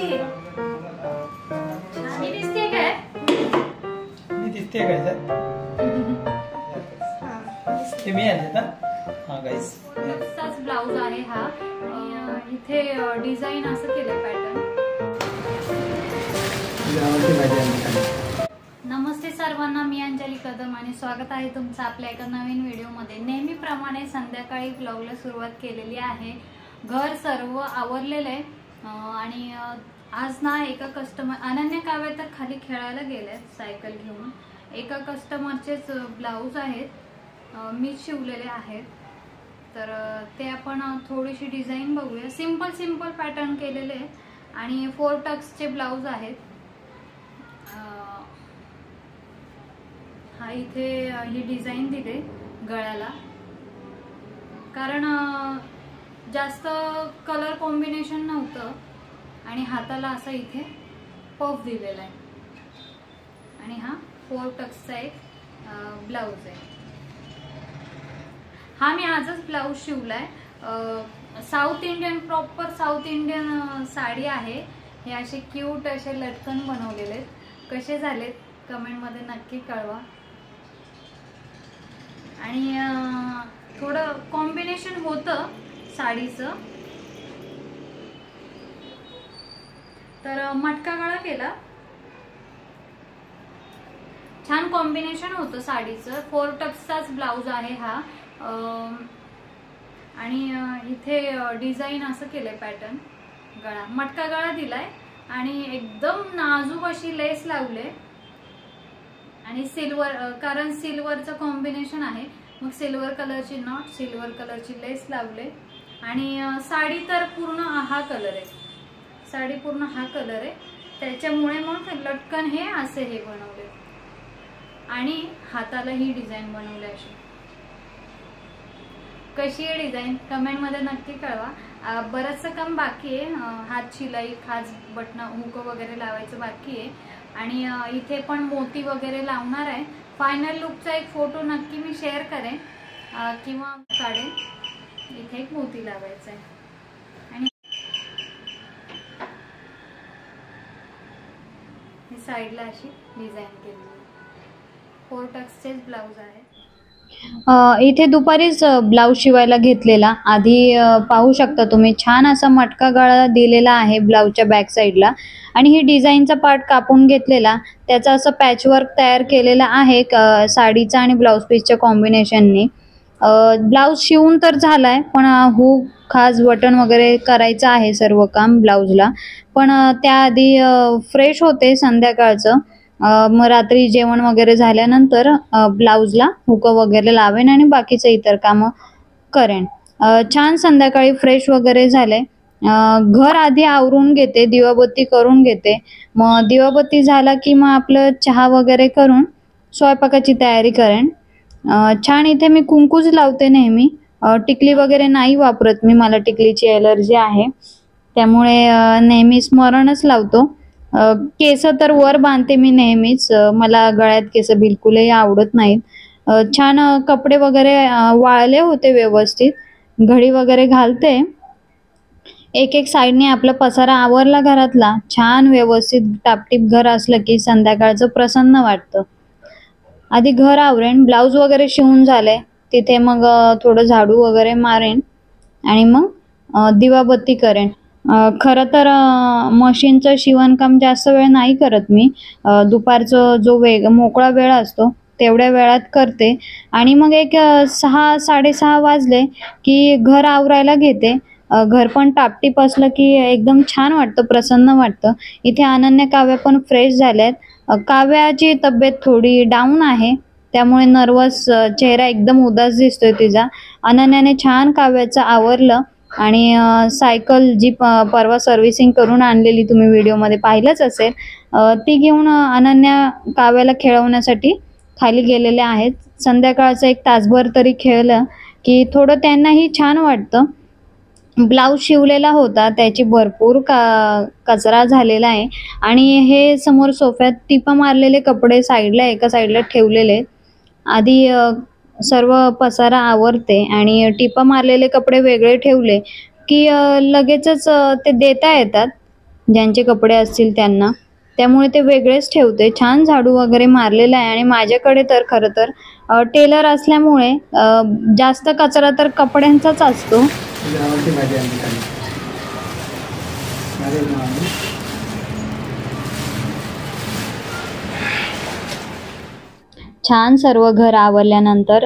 मी दिसते काय? मी दिसते काय सर? ते मी आले ना? हां गाइस. असाच ब्लाउज आहे हा. इथे डिझाइन असं केलं पॅटर्न. नमस्ते सर्वांना, मी अंजली कदम आणि स्वागत आहे तुमचं आपल्या एका नवीन व्हिडिओमध्ये. नेहमीप्रमाणे संध्याकाळी ब्लॉगला सुरुवात केलेली आहे. घर सर्व आवरलेलं आहे आणि आज ना एका कस्टमर अनन्या काव्य तर खाली खेळायला गेले सायकल घेऊन. एका कस्टमरचेच ब्लाऊज आहेत, मी शिवलेले आहेत. तर ते आपण थोडीशी डिझाईन बघूया. सिंपल पॅटर्न केलेले आहेत आणि 4 टक्सचे ब्लाऊज आहेत. हा इथे ही डिझाईन दिले गळ्याला, कारण जास्त कलर कॉम्बिनेशन नव्हतं आणि हाताला असा इथे पफ दिलेला आहे. आणि हा 4 टक्सचा एक ब्लाऊज आहे. हा मी आजच ब्लाऊज शिवलाय. South Indian, proper south Indian sari आहे. हे असे क्यूट असे लटकन बनवलेले आहेत. कसे झालेत कमेंटमध्ये नक्की कळवा. आणि थोडं कॉम्बिनेशन होतं साडीचं. तर मटका गळा केला, छान कॉम्बिनेशन होतं साडीचं. 4 टक्सचाच ब्लाऊज आहे हा. आणि इथे डिझाईन असं केलंय पॅटर्न. गळा मटका गळा दिलाय आणि एकदम नाजूक अशी लेस लावले आणि सिल्वर, कारण सिल्वरचं कॉम्बिनेशन आहे, मग सिल्वर कलरची नॉट, सिल्वर कलरची लेस लावले. आणि साडी तर पूर्ण हा कलर आहे, साडी पूर्ण हा कलर आहे, त्याच्यामुळे मग लटकन हे असे हे बनवले आणि हाताला ही डिझाईन बनवली. अशी कशी आहे डिझाईन कमेंट मध्ये नक्की कळवा. बरंचसं काम बाकी आहे. हात शिलाई, खास बटन, हुक वगैरे लावायचं बाकी आहे. आणि इथे पण मोती वगैरे लावणार आहे. फायनल लुकचा एक फोटो नक्की मी शेअर करेन किंवा काढेन. इथे एक मोती लावायचा आहे आणि साईडला अशी डिझाईन केली. 4 टक्सचेच ब्लाऊज आहे. इथे दुपारीच ब्लाऊज शिवायला घेतलेला. आधी पाहू शकता तुम्ही, छान असा मटका गळा दिलेला आहे ब्लाऊजच्या बॅक साईडला. आणि ही डिझाईनचा पार्ट कापून घेतलेला, त्याचा असं पॅचवर्क तयार केलेला आहे साडीचा आणि ब्लाऊज पीसच्या कॉम्बिनेशननी. ब्लाऊज शिवून तर झालाय, पण हुक, खास बटन वगैरे करायचं आहे सर्व काम ब्लाऊजला. पण त्याआधी फ्रेश होते संध्याकाळचं. मग रात्री जेवण वगैरे झाल्यानंतर ब्लाऊजला हुक वगैरे लावेन आणि बाकीचं इतर कामं करेन. छान संध्याकाळी फ्रेश वगैरे झाले. घर आधी आवरून घेते, दिवाबत्ती करून घेते. मग दिवाबत्ती झाला की मग आपलं चहा वगैरे करून स्वयंपाकाची तयारी करेन. छान इथे मी कुंकूच लावते नेहमी. टिकली वगैरे नाही वापरत मी, मला टिकलीची एलर्जी आहे, त्यामुळे नेहमी स्मरणच लावतो. केस तर वर बांधते मी नेहमीच, मला गळ्यात केस बिलकुलही आवडत नाहीत. छान कपडे वगैरे वाळले होते व्यवस्थित, घडी वगैरे घालते. एक साईडने आपला पसारा आवरला घरातला. छान व्यवस्थित टापटीप घर असलं की संध्याकाळचं प्रसन्न वाटतं. आधी घर आवरेन, ब्लाऊज वगैरे शिवून झाले, तिथे मग थोडं झाडू वगैरे मारेन आणि मग दिवाबत्ती करेन. खरं तर मशीनचं शिवणकाम जास्त वेळ नाही करत मी. दुपारचं जो मोकळा वेळ असतो तेवढ्या वेळात करते आणि मग एक 6-6:30 वाजले की घर आवरायला घेते. घर पण टापटीप असलं की एकदम छान वाटतं, प्रसन्न वाटतं. इथे अनन्या काव्या पण फ्रेश झाल्यात. काव्याची तब्येत थोडी डाऊन आहे, त्यामुळे नर्वस, चेहरा एकदम उदास दिसतोय तिचा. अनन्याने छान काव्याचं आवरलं आणि सायकल जी परवा सर्व्हिसिंग करून आणलेली, तुम्ही व्हिडिओमध्ये पाहिलंच असेल, ती घेऊन अनन्या काव्याला खेळवण्यासाठी खाली गेलेले आहेत. संध्याकाळचं 1 तासभर तरी खेळलं की थोडं त्यांनाही छान वाटतं. ब्लाऊज शिवलेला होता, त्याची भरपूर कचरा झालेला आहे. आणि हे समोर सोफ्यात टिपा मारलेले कपडे साईडला एका साईडला ठेवलेले. आधी सर्व पसारा आवरते आणि टिपा मारलेले कपडे वेगळे ठेवले की लगेचच ते देता येतात. ज्यांचे कपडे असतील त्यांना, त्यामुळे ते वेगळेच ठेवते. छान झाडू वगैरे मारलेला आहे. आणि माझ्याकडे तर खरं तर टेलर असल्यामुळे जास्त कचरा तर कपड्यांचाच असतो. आवडती भाजी आणली खाली. अरे मामी. छान सर्व घर आवरल्यानंतर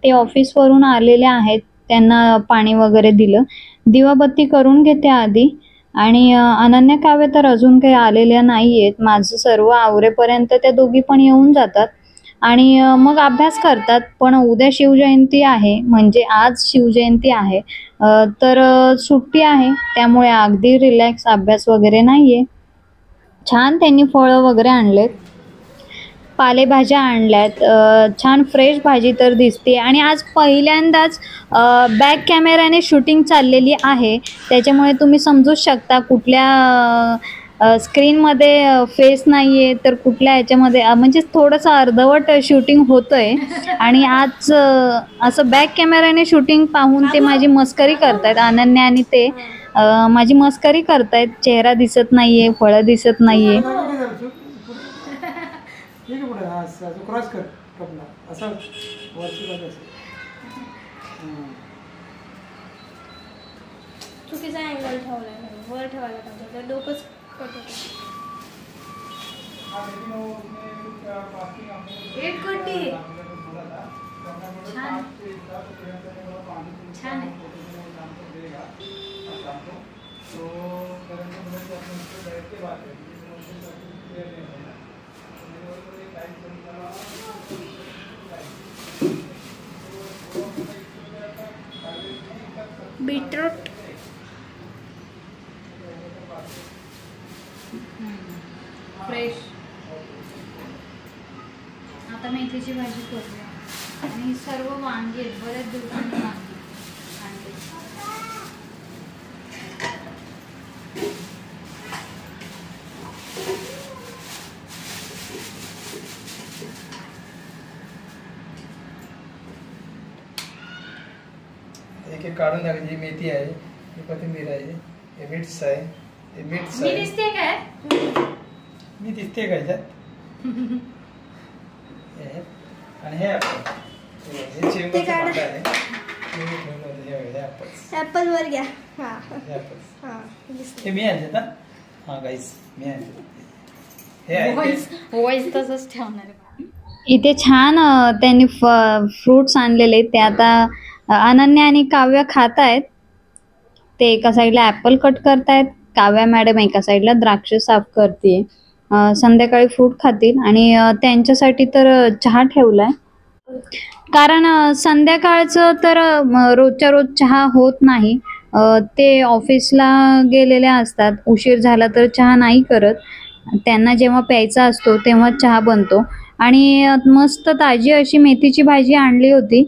ते ऑफिसवरून आलेले आहेत. त्यांना पाणी वगैरे दिलं. दिवाबत्ती करून घेते आधी. आणि अनन्या काव्य तर अजून काही आलेल्या नाही आहेत. माझं सर्व आवरेपर्यंत त्या दोघी पण येऊन जातात आणि मग अभ्यास करतात. पण उद्या शिवजयंती आहे, म्हणजे आज शिवजयंती आहे, तर सुट्टी आहे, त्यामुळे अगदी रिलॅक्स, अभ्यास वगैरे नाही आहे. छान त्यांनी फळं वगैरे आणलेत, पालेभाज्या आणल्यात. छान फ्रेश भाजी तर दिसते. आणि आज पहिल्यांदाच बॅक कॅमेऱ्याने शूटिंग चाललेली आहे, त्याच्यामुळे तुम्ही समजूच शकता कुठल्या स्क्रीनमध्ये फेस नाही आहे तर कुठल्या ह्याच्यामध्ये म्हणजे थोडंसं अर्धवट शूटिंग होतं आहे. आणि आज असं बॅक कॅमेऱ्याने शूटिंग पाहून ते माझी मस्करी करतायत. अनन्या आणि ते माझी मस्करी करतायत. चेहरा दिसत नाही आहे, फळं दिसत नाही आहे. ठीक आहे पुढे. हा असं क्रॉस कर कपला असं वरची बाजू असं. चुकीचा अँगल ठेवलाय, वर ठेवायला पाहिजे, तर डोकंच कट होतं. एक कोटी छान छान आहे. Beetroot fresh. आता मेथीची भाजी करूया. आणि सर्व वांगी आहेत, बऱ्याच दिवसांनी वांगी आणली. एक एक काढून टाकायची. ही मेथी आहे, ही कोथिंबीर आहे, हे मिर्च आहे, हे मिर्च मी आहे. दिसते काय? मी दिसते का ह्याच्यात? हे आणि हे ऍपल. हे चिंबरचं भांडं आहे. हे मी ठेवलं होतं. हे ऍपल्स. ऍपल वर घ्या. हा हे ऍपल्स. हा दिसलं. हे मी आणले ना. हा गाईस मी आणले. हे आहे वॉइस तसंच ठेवणार आहे. इथे छान त्यांनी फ्रुट्स आणलेले, ते आता अनन्या आणि काव्य खात आहेत. ते एका साईडला ॲपल कट करतायत, काव्या मॅडम एका साईडला द्राक्ष साफ करते. संध्याकाळी फ्रूट खातील. आणि त्यांच्यासाठी तर चहा ठेवलाय, कारण संध्याकाळचं तर रोजच्या रोज चहा होत नाही. ते ऑफिसला गेलेले असतात, उशीर झाला तर चहा नाही करत. त्यांना जेव्हा प्यायचा असतो तेव्हा चहा बनतो. आणि मस्त ताजी अशी मेथीची भाजी आणली होती,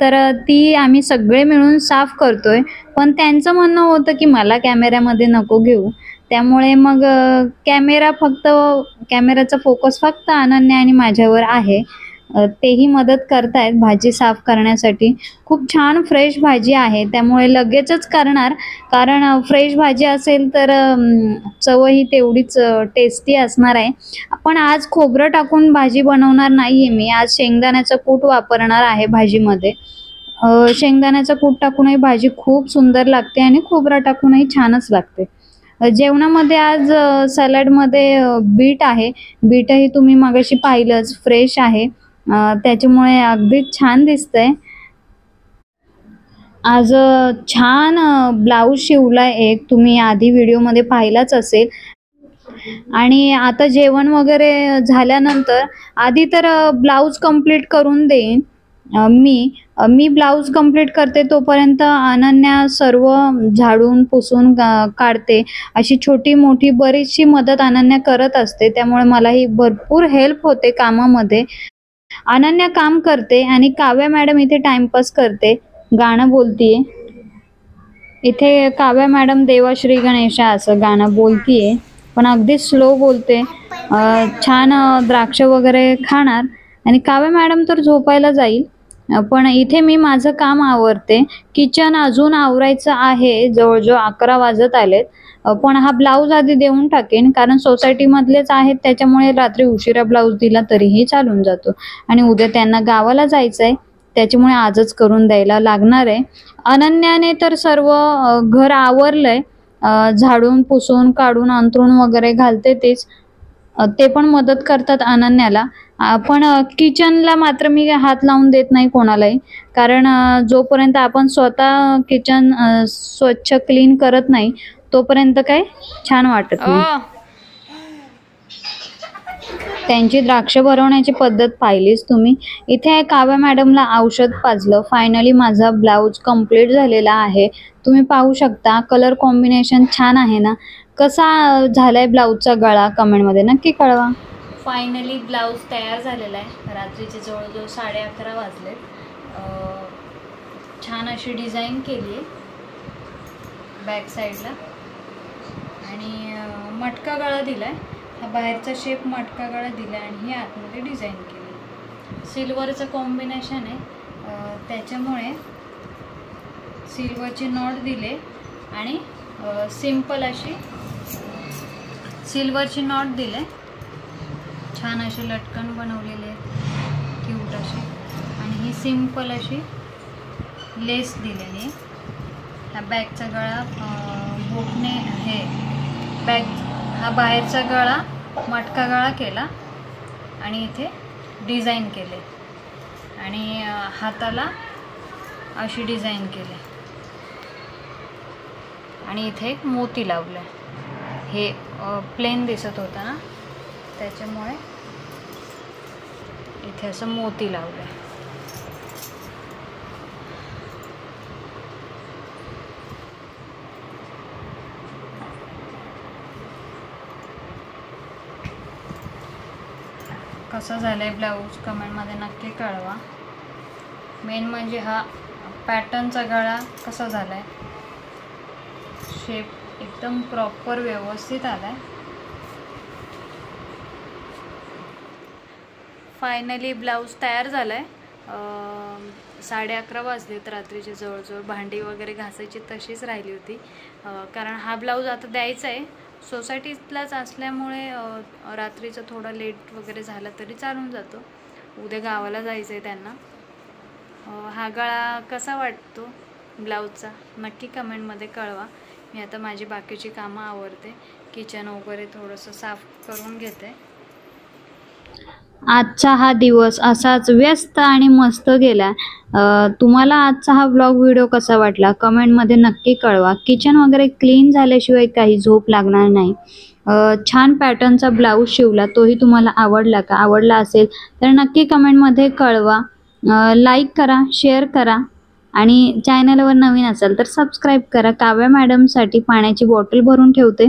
तर ती आम्ही सगळे मिळून साफ करतोय. पण त्यांचं म्हणणं होतं की मला कॅमेऱ्यामध्ये नको घेऊ, त्यामुळे मग कॅमेराचा फोकस फक्त अनन्या आणि माझ्यावर आहे. तेही मदत करतायत भाजी साफ करण्यासाठी. खूप छान फ्रेश भाजी आहे, त्यामुळे लगेचच करणार, कारण फ्रेश भाजी असेल तर चवही तेवढीच टेस्टी असणार आहे. पण आज खोबरं टाकून भाजी बनवणार नाही आहे मी. आज शेंगदाण्याचं कूट वापरणार आहे भाजीमध्ये. शेंगदाण्याचं कूट टाकूनही भाजी खूप सुंदर लागते आणि खोबरं टाकूनही छानच लागते. जेवणामध्ये आज सॅलडमध्ये बीट आहे. बीटही तुम्ही मगाशी पाहिलंच, फ्रेश आहे, त्याच्यामुळे अगदीच छान दिसतंय. आज छान ब्लाऊज शिवलाय एक, तुम्ही आधी व्हिडिओमध्ये पाहिलाच असेल. आणि आता जेवण वगैरे झाल्यानंतर आधी तर ब्लाऊज कंप्लीट करून देईन. मी ब्लाऊज कंप्लीट करते तोपर्यंत अनन्या सर्व झाडून पुसून काढते. अशी छोटी मोठी बरीचशी मदत अनन्या करत असते, त्यामुळे मलाही भरपूर हेल्प होते कामामध्ये. अनन्या काम करते आणि काव्या मॅडम इथे टाइमपास करते, गाणं बोलतीये. इथे काव्या मॅडम देवाश्री गणेशा असं गाणं बोलतीये, पण अगदी स्लो बोलते. छान द्राक्ष वगैरे खाणार आणि काव्या मॅडम तर झोपायला जाईल. पण इथे मी माझं काम आवरते. किचन अजून आवरायचं आहे, जवळजवळ 11 वाजत आलेत. पण हा ब्लाऊज आधी देऊन टाकेन, कारण सोसायटीमधलेच आहेत, त्याच्यामुळे रात्री उशिरा ब्लाऊज दिला तरीही चालून जातो. आणि उद्या त्यांना गावाला जायचं आहे, त्याच्यामुळे आजच करून द्यायला लागणार आहे. अनन्याने तर सर्व घर आवरलंय, झाडून पुसून काढून अंथरूण वगैरे घालते तेच. ते पण मदत करतात अनन्याला. पण किचनला मात्र मी हात लावून देत नाही कोणालाही, कारण जोपर्यंत आपण स्वतः किचन स्वच्छ क्लीन करत नाही तोपर्यंत काय छान वाटत नाही. त्यांची द्राक्ष भरवण्याची पद्धत पाहिलीच तुम्ही. इथे काव्या मॅडमला औषध पाजलं. फायनली माझा ब्लाऊज कंप्लीट झालेला आहे. तुम्ही पाहू शकता, कलर कॉम्बिनेशन छान आहे ना. कसा झालाय ब्लाऊजचा गळा कमेंटमध्ये नक्की कळवा. फायनली ब्लाऊज तयार झालेला आहे. रात्रीचे जवळजवळ 11:30 वाजले. छान अशी डिझाईन केली आहे बॅक साईडला आणि मटका गळा दिला आहे. हा बाहेरचा शेप मटका गळा दिला आहे आणि ही आतमध्ये डिझाईन केली. सिल्वरचं कॉम्बिनेशन आहे, त्याच्यामुळे सिल्वरची नॉट दिले आणि सिंपल अशी सिल्वरची नॉट दिले. छान अशी लटकन बनवलेली आहे, क्यूट अशी. आणि ही सिंपल अशी लेस दिलेली आहे. हा बॅकचा गळा बोटने हे बॅक हा बाहेरचा गळा मटका गळा केला आणि इथे डिझाईन केले आणि हाताला अशी डिझाईन केली आणि इथे एक मोती लावलं. हे प्लेन दिसत होतं ना, त्याच्यामुळे इथे असं मोती लावलं. कसा झालाय ब्लाऊज कमेंटमध्ये नक्की कळवा. मेन म्हणजे हा पॅटर्नचा गळा कसा झालाय, शेप एकदम प्रॉपर व्यवस्थित आलाय. फायनली ब्लाऊज तयार झालाय. 11:30 वाजलेत रात्रीचे जवळजवळ. भांडी वगैरे घासायची तशीच राहिली होती, कारण हा ब्लाऊज आता द्यायचा आहे. सोसायटीतलाच असल्यामुळे रात्रीचं थोडं लेट वगैरे झालं तरी चालून जातो. उद्या गावाला जायचं आहे त्यांना. हा गळा कसा वाटतो ब्लाऊजचा नक्की कमेंटमध्ये कळवा. मी आता माझी बाकीची कामं आवरते, किचन वगैरे थोडंसं साफ करून घेते. आजचा हा दिवस असाच व्यस्त आणि मस्त गेला. तुम्हाला आजचा हा ब्लॉग व्हिडिओ कसा वाटला कमेंटमध्ये नक्की कळवा. किचन वगैरे क्लीन झाल्याशिवाय काही झोप लागणार नाही. छान पॅटर्नचा ब्लाऊज शिवला, तोही तुम्हाला आवडला का? आवडला असेल तर नक्की कमेंटमध्ये कळवा. लाईक करा, शेअर करा आणि चॅनलवर नवीन असाल तर सबस्क्राईब करा. काव्या मॅडमसाठी पाण्याची बॉटल भरून ठेवते.